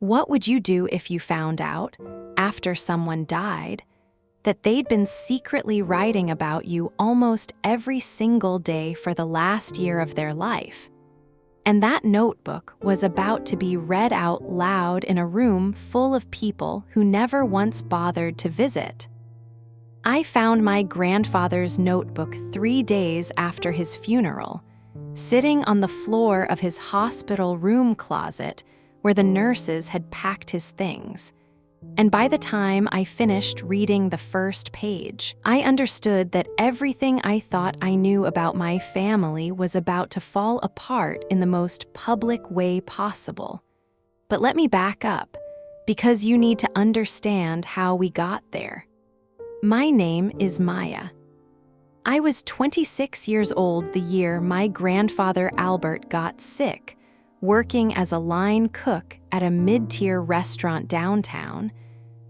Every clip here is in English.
What would you do if you found out, after someone died, that they'd been secretly writing about you almost every single day for the last year of their life? And that notebook was about to be read out loud in a room full of people who never once bothered to visit. I found my grandfather's notebook 3 days after his funeral, sitting on the floor of his hospital room closet where the nurses had packed his things. And by the time I finished reading the first page, I understood that everything I thought I knew about my family was about to fall apart in the most public way possible. But let me back up, because you need to understand how we got there. My name is Maya. I was 26 years old the year my grandfather Albert got sick, working as a line cook at a mid-tier restaurant downtown,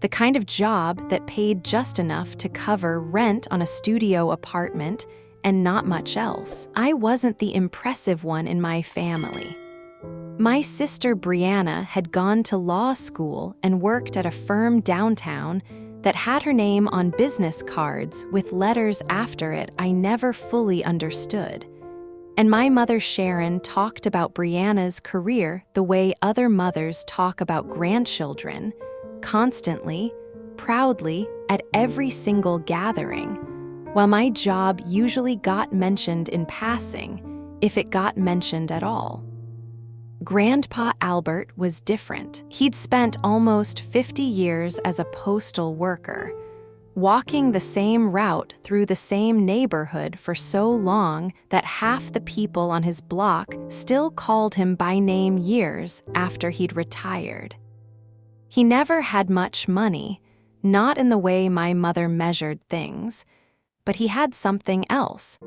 the kind of job that paid just enough to cover rent on a studio apartment and not much else. I wasn't the impressive one in my family. My sister Brianna had gone to law school and worked at a firm downtown that had her name on business cards with letters after it I never fully understood. And my mother Sharon talked about Brianna's career the way other mothers talk about grandchildren, constantly, proudly, at every single gathering, while my job usually got mentioned in passing, if it got mentioned at all. Grandpa Albert was different. He'd spent almost 50 years as a postal worker, walking the same route through the same neighborhood for so long that half the people on his block still called him by name years after he'd retired. He never had much money, not in the way my mother measured things, but he had something else,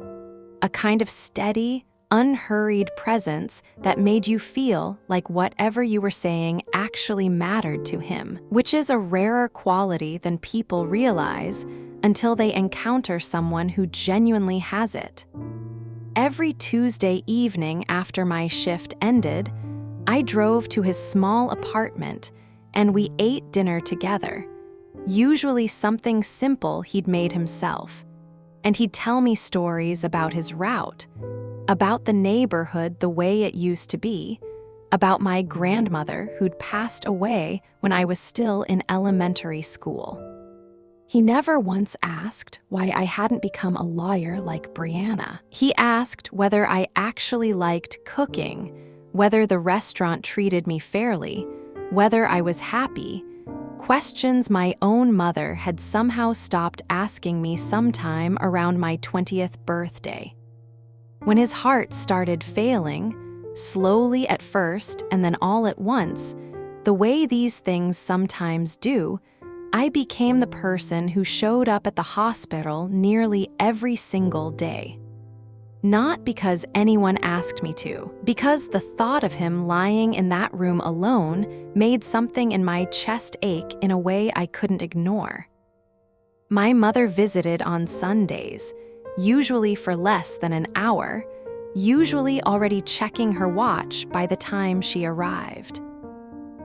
a kind of steady, unhurried presence that made you feel like whatever you were saying actually mattered to him, which is a rarer quality than people realize until they encounter someone who genuinely has it. Every Tuesday evening after my shift ended, I drove to his small apartment and we ate dinner together, usually something simple he'd made himself, and he'd tell me stories about his route, about the neighborhood the way it used to be, about my grandmother who'd passed away when I was still in elementary school. He never once asked why I hadn't become a lawyer like Brianna. He asked whether I actually liked cooking, whether the restaurant treated me fairly, whether I was happy, questions my own mother had somehow stopped asking me sometime around my 20th birthday. When his heart started failing, slowly at first and then all at once, the way these things sometimes do, I became the person who showed up at the hospital nearly every single day. Not because anyone asked me to, because the thought of him lying in that room alone made something in my chest ache in a way I couldn't ignore. My mother visited on Sundays, usually for less than an hour, usually already checking her watch by the time she arrived.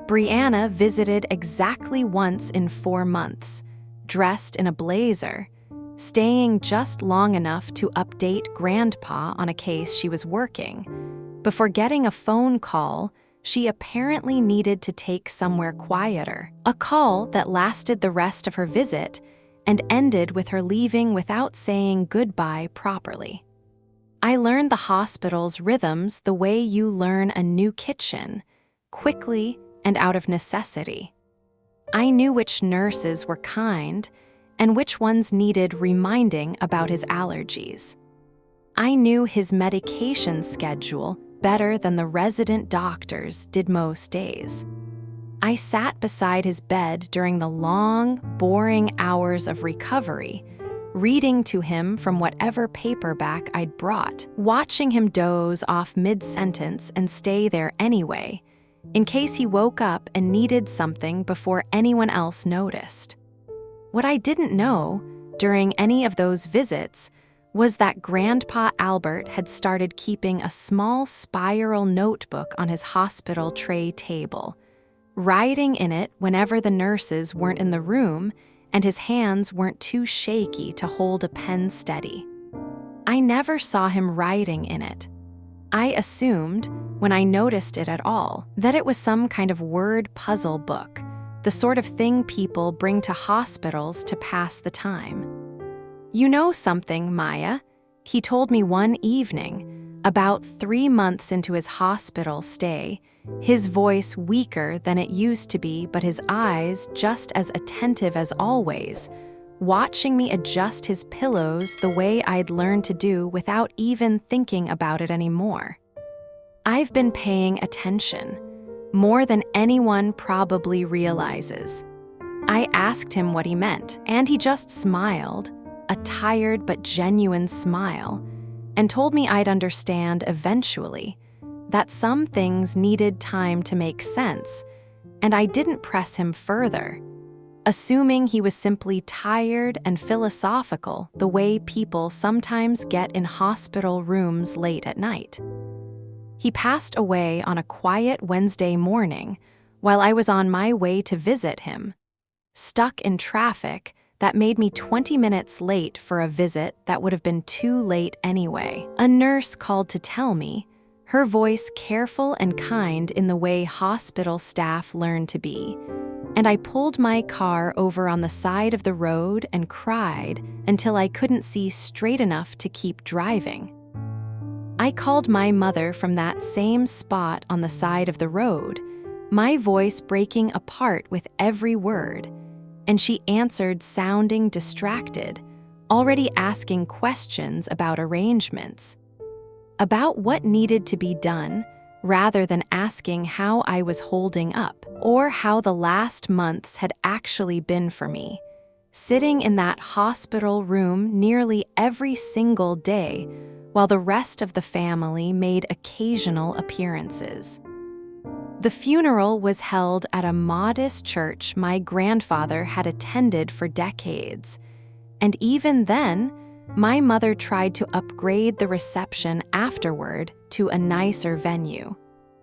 Brianna visited exactly once in 4 months, dressed in a blazer, staying just long enough to update Grandpa on a case she was working, before getting a phone call she apparently needed to take somewhere quieter, a call that lasted the rest of her visit and ended with her leaving without saying goodbye properly. I learned the hospital's rhythms the way you learn a new kitchen, quickly and out of necessity. I knew which nurses were kind and which ones needed reminding about his allergies. I knew his medication schedule better than the resident doctors did most days. I sat beside his bed during the long, boring hours of recovery, reading to him from whatever paperback I'd brought, watching him doze off mid-sentence and stay there anyway, in case he woke up and needed something before anyone else noticed. What I didn't know, during any of those visits, was that Grandpa Albert had started keeping a small spiral notebook on his hospital tray table, riding in it whenever the nurses weren't in the room and his hands weren't too shaky to hold a pen steady. I never saw him riding in it. I assumed, when I noticed it at all, that it was some kind of word puzzle book, the sort of thing people bring to hospitals to pass the time. "You know something, Maya?" he told me one evening, about 3 months into his hospital stay, his voice weaker than it used to be, but his eyes just as attentive as always, watching me adjust his pillows the way I'd learned to do without even thinking about it anymore. I've been paying attention, more than anyone probably realizes. I asked him what he meant, and he just smiled, a tired but genuine smile, and told me I'd understand eventually, that some things needed time to make sense, and I didn't press him further, assuming he was simply tired and philosophical the way people sometimes get in hospital rooms late at night. He passed away on a quiet Wednesday morning while I was on my way to visit him, stuck in traffic that made me 20 minutes late for a visit that would have been too late anyway. A nurse called to tell me, her voice careful and kind in the way hospital staff learn to be, and I pulled my car over on the side of the road and cried until I couldn't see straight enough to keep driving. I called my mother from that same spot on the side of the road, my voice breaking apart with every word, and she answered sounding distracted, already asking questions about arrangements, about what needed to be done, rather than asking how I was holding up or how the last months had actually been for me, sitting in that hospital room nearly every single day while the rest of the family made occasional appearances. The funeral was held at a modest church my grandfather had attended for decades, and even then, my mother tried to upgrade the reception afterward to a nicer venue,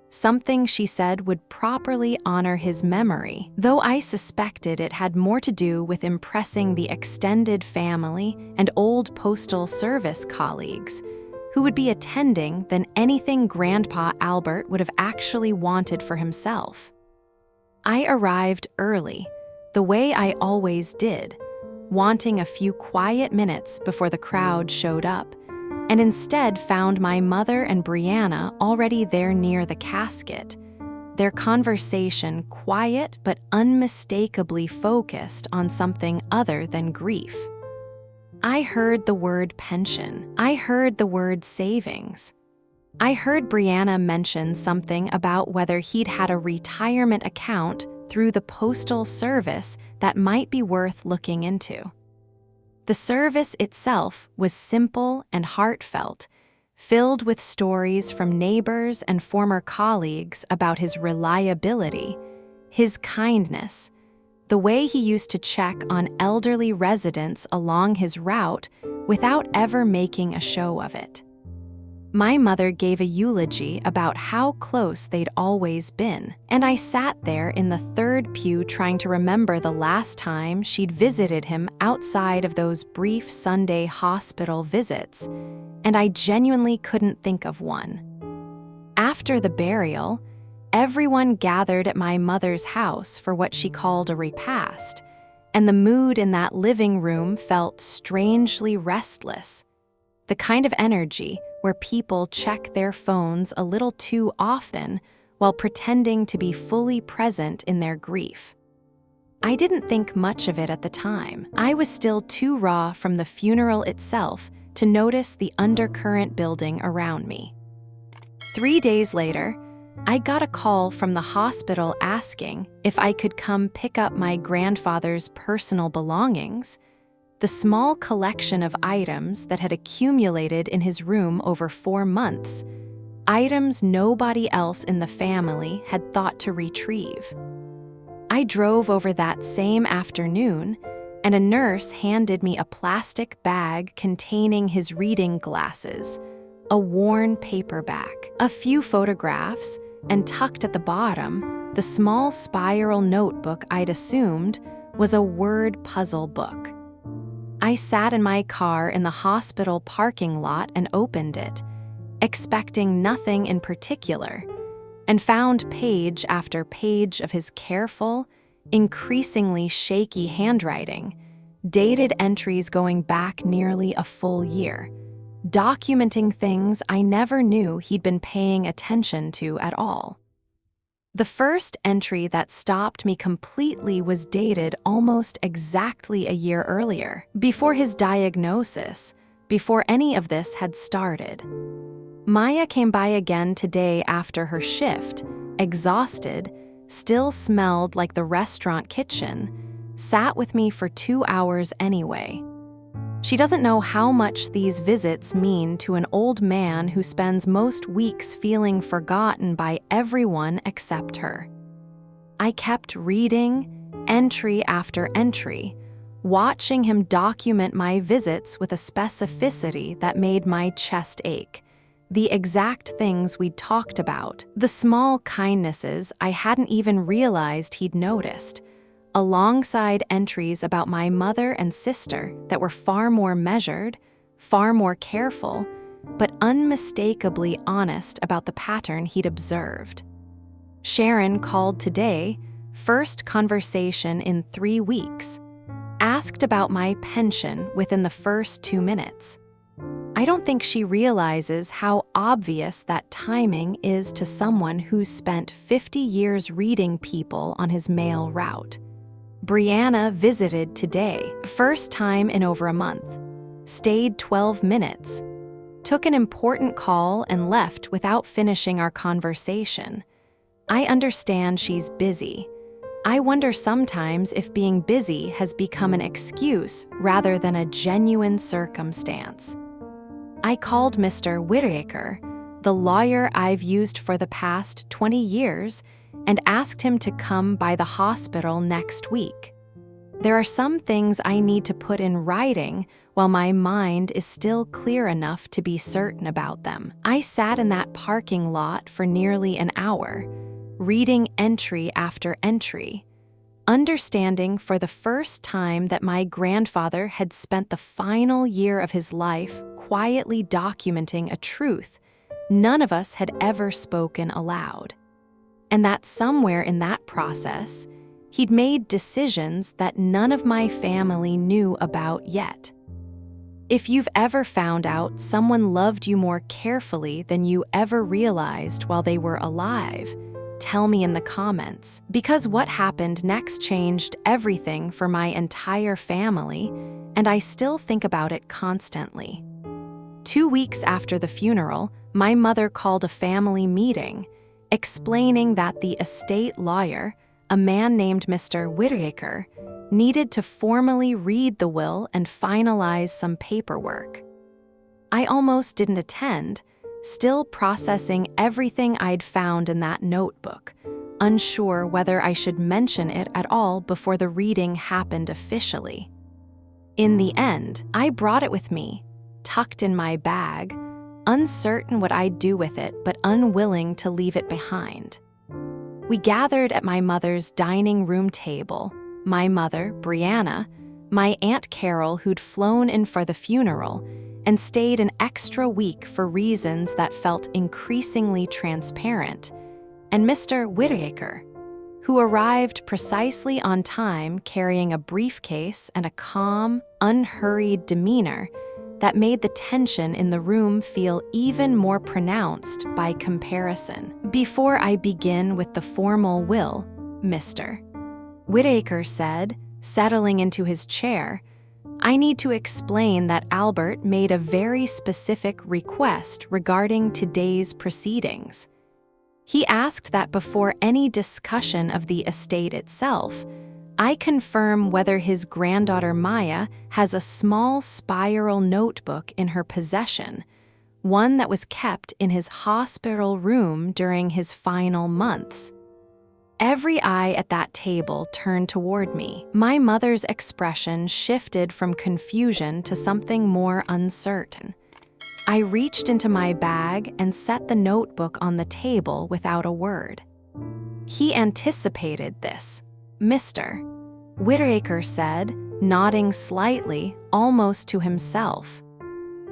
something she said would properly honor his memory, though I suspected it had more to do with impressing the extended family and old postal service colleagues who would be attending than anything Grandpa Albert would have actually wanted for himself. I arrived early, the way I always did, wanting a few quiet minutes before the crowd showed up, and instead found my mother and Brianna already there near the casket, their conversation quiet but unmistakably focused on something other than grief. I heard the word pension. I heard the word savings. I heard Brianna mention something about whether he'd had a retirement account through the postal service that might be worth looking into. The service itself was simple and heartfelt, filled with stories from neighbors and former colleagues about his reliability, his kindness, the way he used to check on elderly residents along his route without ever making a show of it. My mother gave a eulogy about how close they'd always been, and I sat there in the third pew trying to remember the last time she'd visited him outside of those brief Sunday hospital visits, and I genuinely couldn't think of one. After the burial, everyone gathered at my mother's house for what she called a repast, and the mood in that living room felt strangely restless, the kind of energy where people check their phones a little too often while pretending to be fully present in their grief. I didn't think much of it at the time. I was still too raw from the funeral itself to notice the undercurrent building around me. 3 days later, I got a call from the hospital asking if I could come pick up my grandfather's personal belongings, the small collection of items that had accumulated in his room over 4 months, items nobody else in the family had thought to retrieve. I drove over that same afternoon, and a nurse handed me a plastic bag containing his reading glasses, a worn paperback, a few photographs, and tucked at the bottom, The small spiral notebook I'd assumed was a word puzzle book. I sat in my car in the hospital parking lot and opened it, expecting nothing in particular, and found page after page of his careful, increasingly shaky handwriting, dated entries going back nearly a full year, documenting things I never knew he'd been paying attention to at all. The first entry that stopped me completely was dated almost exactly a year earlier, before his diagnosis, before any of this had started. Maya came by again today after her shift, exhausted, still smelled like the restaurant kitchen, sat with me for 2 hours anyway. She doesn't know how much these visits mean to an old man who spends most weeks feeling forgotten by everyone except her. I kept reading, entry after entry, watching him document my visits with a specificity that made my chest ache. The exact things we'd talked about, the small kindnesses I hadn't even realized he'd noticed, alongside entries about my mother and sister that were far more measured, far more careful, but unmistakably honest about the pattern he'd observed. Sharon called today, first conversation in 3 weeks, asked about my pension within the first 2 minutes. I don't think she realizes how obvious that timing is to someone who's spent 50 years reading people on his mail route. Brianna visited today, first time in over a month, stayed 12 minutes, took an important call and left without finishing our conversation. I understand she's busy. I wonder sometimes if being busy has become an excuse rather than a genuine circumstance. I called Mr. Whittaker, the lawyer I've used for the past 20 years, and asked him to come by the hospital next week. There are some things I need to put in writing while my mind is still clear enough to be certain about them. I sat in that parking lot for nearly an hour, reading entry after entry, understanding for the first time that my grandfather had spent the final year of his life quietly documenting a truth none of us had ever spoken aloud. And that somewhere in that process, he'd made decisions that none of my family knew about yet. If you've ever found out someone loved you more carefully than you ever realized while they were alive, tell me in the comments, because what happened next changed everything for my entire family, and I still think about it constantly. 2 weeks after the funeral, my mother called a family meeting, explaining that the estate lawyer, a man named Mr. Whittaker, needed to formally read the will and finalize some paperwork. I almost didn't attend, still processing everything I'd found in that notebook, unsure whether I should mention it at all before the reading happened officially. In the end, I brought it with me, tucked in my bag, uncertain what I'd do with it but unwilling to leave it behind. We gathered at my mother's dining room table, my mother, Brianna, my Aunt Carol who'd flown in for the funeral, and stayed an extra week for reasons that felt increasingly transparent, and Mr. Whittaker, who arrived precisely on time carrying a briefcase and a calm, unhurried demeanor that made the tension in the room feel even more pronounced by comparison. Before I begin with the formal will, Mr. Whittaker said, settling into his chair, I need to explain that Albert made a very specific request regarding today's proceedings. He asked that before any discussion of the estate itself, I confirm whether his granddaughter Maya has a small spiral notebook in her possession, one that was kept in his hospital room during his final months. Every eye at that table turned toward me. My mother's expression shifted from confusion to something more uncertain. I reached into my bag and set the notebook on the table without a word. He anticipated this, Mr. Whittaker said, nodding slightly, almost to himself.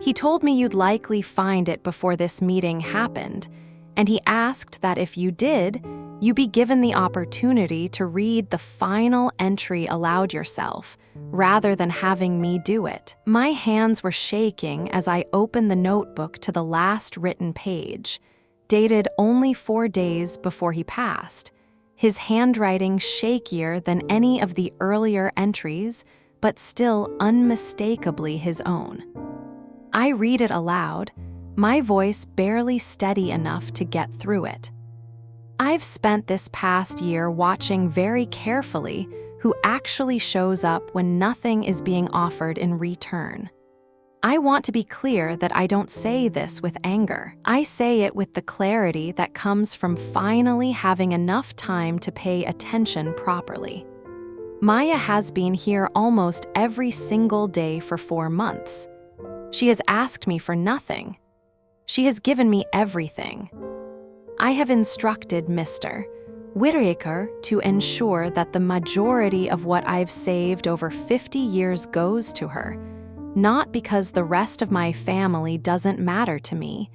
He told me you'd likely find it before this meeting happened, and he asked that if you did, you be given the opportunity to read the final entry aloud yourself, rather than having me do it. My hands were shaking as I opened the notebook to the last written page, dated only 4 days before he passed, his handwriting shakier than any of the earlier entries, but still unmistakably his own. I read it aloud, my voice barely steady enough to get through it. I've spent this past year watching very carefully who actually shows up when nothing is being offered in return. I want to be clear that I don't say this with anger. I say it with the clarity that comes from finally having enough time to pay attention properly. Maya has been here almost every single day for 4 months. She has asked me for nothing. She has given me everything. I have instructed Mr. Whittaker to ensure that the majority of what I've saved over 50 years goes to her, not because the rest of my family doesn't matter to me,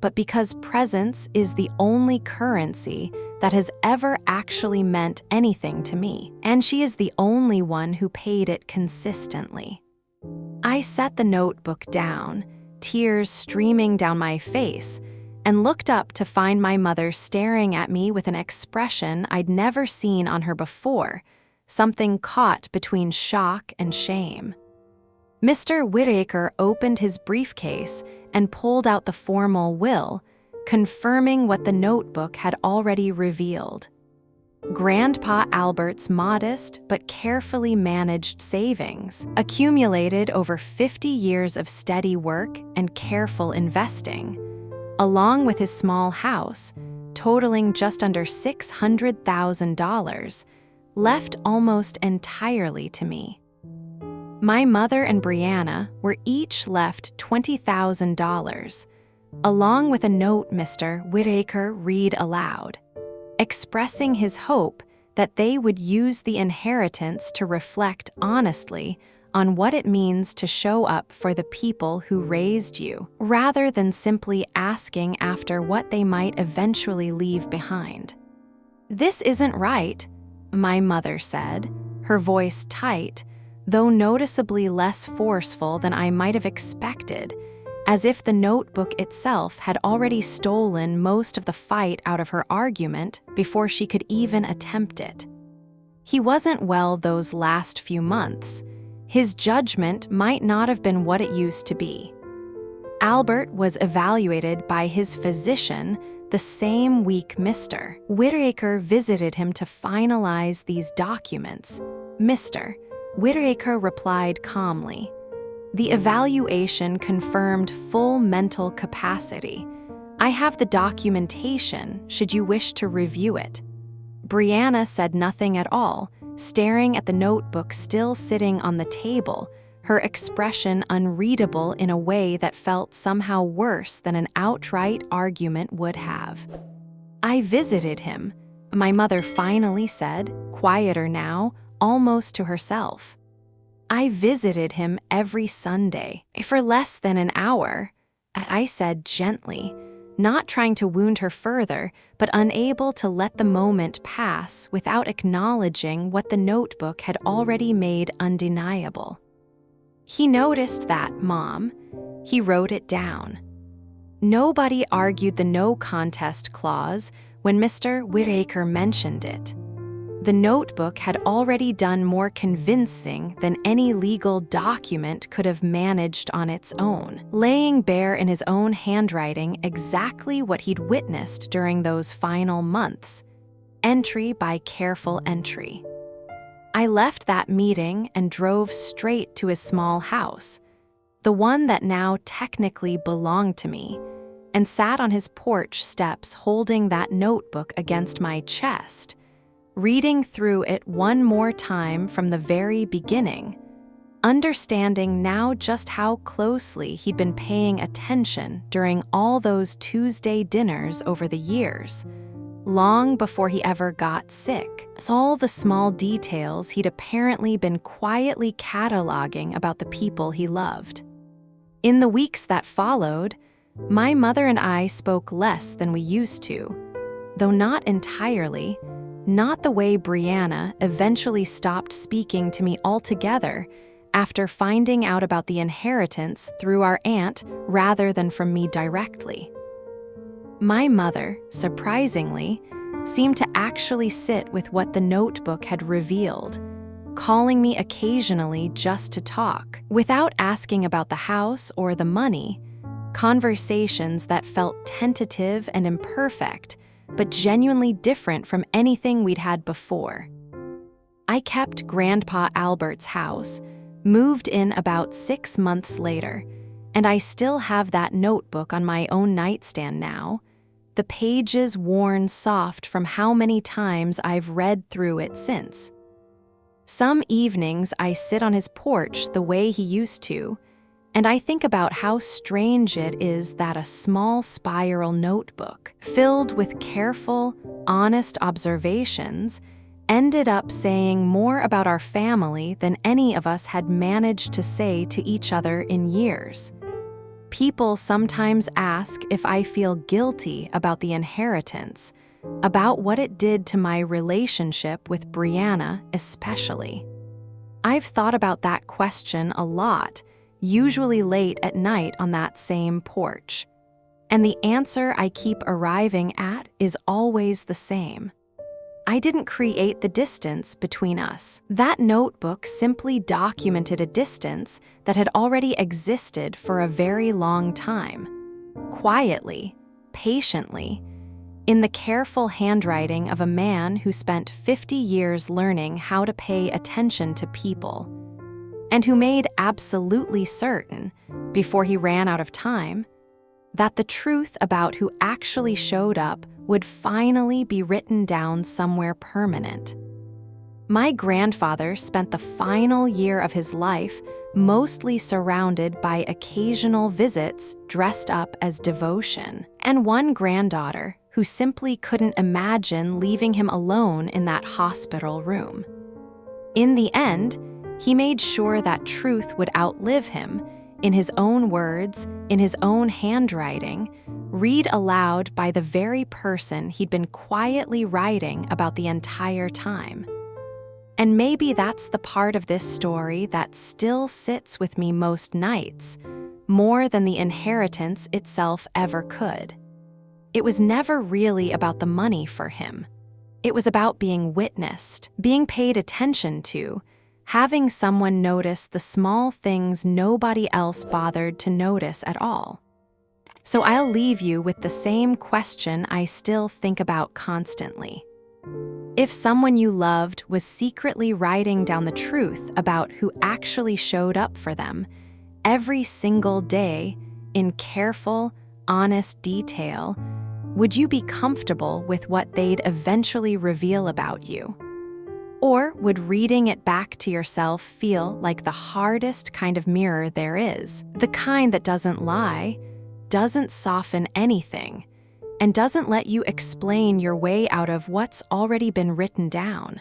but because presence is the only currency that has ever actually meant anything to me, and she is the only one who paid it consistently. I set the notebook down, tears streaming down my face, and looked up to find my mother staring at me with an expression I'd never seen on her before, something caught between shock and shame. Mr. Whittaker opened his briefcase and pulled out the formal will, confirming what the notebook had already revealed. Grandpa Albert's modest but carefully managed savings, accumulated over 50 years of steady work and careful investing, along with his small house, totaling just under $600,000, left almost entirely to me. My mother and Brianna were each left $20,000, along with a note Mr. Whittaker read aloud, expressing his hope that they would use the inheritance to reflect honestly on what it means to show up for the people who raised you, rather than simply asking after what they might eventually leave behind. "This isn't right," my mother said, her voice tight, though noticeably less forceful than I might have expected, as if the notebook itself had already stolen most of the fight out of her argument before she could even attempt it. He wasn't well those last few months. His judgment might not have been what it used to be. Albert was evaluated by his physician the same week Mr. Whittaker visited him to finalize these documents. Mr. Whittaker replied calmly, "The evaluation confirmed full mental capacity. I have the documentation should you wish to review it." Brianna said nothing at all, staring at the notebook still sitting on the table, her expression unreadable in a way that felt somehow worse than an outright argument would have. "I visited him," my mother finally said, quieter now, almost to herself. "I visited him every Sunday, for less than an hour," I said gently, not trying to wound her further, but unable to let the moment pass without acknowledging what the notebook had already made undeniable. "He noticed that, Mom. He wrote it down." Nobody argued the no contest clause when Mr. Whittaker mentioned it. The notebook had already done more convincing than any legal document could have managed on its own, laying bare in his own handwriting exactly what he'd witnessed during those final months, entry by careful entry. I left that meeting and drove straight to his small house, the one that now technically belonged to me, and sat on his porch steps holding that notebook against my chest, reading through it one more time from the very beginning, understanding now just how closely he'd been paying attention during all those Tuesday dinners over the years, long before he ever got sick. It's all the small details he'd apparently been quietly cataloging about the people he loved. In the weeks that followed, my mother and I spoke less than we used to, though not entirely, not the way Brianna eventually stopped speaking to me altogether after finding out about the inheritance through our aunt rather than from me directly. My mother, surprisingly, seemed to actually sit with what the notebook had revealed, calling me occasionally just to talk, without asking about the house or the money, conversations that felt tentative and imperfect, but genuinely different from anything we'd had before. I kept Grandpa Albert's house, moved in about 6 months later, and I still have that notebook on my own nightstand now, the pages worn soft from how many times I've read through it since. Some evenings I sit on his porch the way he used to, and I think about how strange it is that a small spiral notebook, filled with careful, honest observations, ended up saying more about our family than any of us had managed to say to each other in years. People sometimes ask if I feel guilty about the inheritance, about what it did to my relationship with Brianna especially. I've thought about that question a lot, usually late at night on that same porch. And the answer I keep arriving at is always the same. I didn't create the distance between us. That notebook simply documented a distance that had already existed for a very long time. Quietly, patiently, in the careful handwriting of a man who spent 50 years learning how to pay attention to people, and who made absolutely certain, before he ran out of time, that the truth about who actually showed up would finally be written down somewhere permanent. My grandfather spent the final year of his life mostly surrounded by occasional visits dressed up as devotion, and one granddaughter who simply couldn't imagine leaving him alone in that hospital room. In the end, he made sure that truth would outlive him, in his own words, in his own handwriting, read aloud by the very person he'd been quietly writing about the entire time. And maybe that's the part of this story that still sits with me most nights, more than the inheritance itself ever could. It was never really about the money for him. It was about being witnessed, being paid attention to, having someone notice the small things nobody else bothered to notice at all. So I'll leave you with the same question I still think about constantly. If someone you loved was secretly writing down the truth about who actually showed up for them every single day in careful, honest detail, would you be comfortable with what they'd eventually reveal about you? Or would reading it back to yourself feel like the hardest kind of mirror there is? The kind that doesn't lie, doesn't soften anything, and doesn't let you explain your way out of what's already been written down.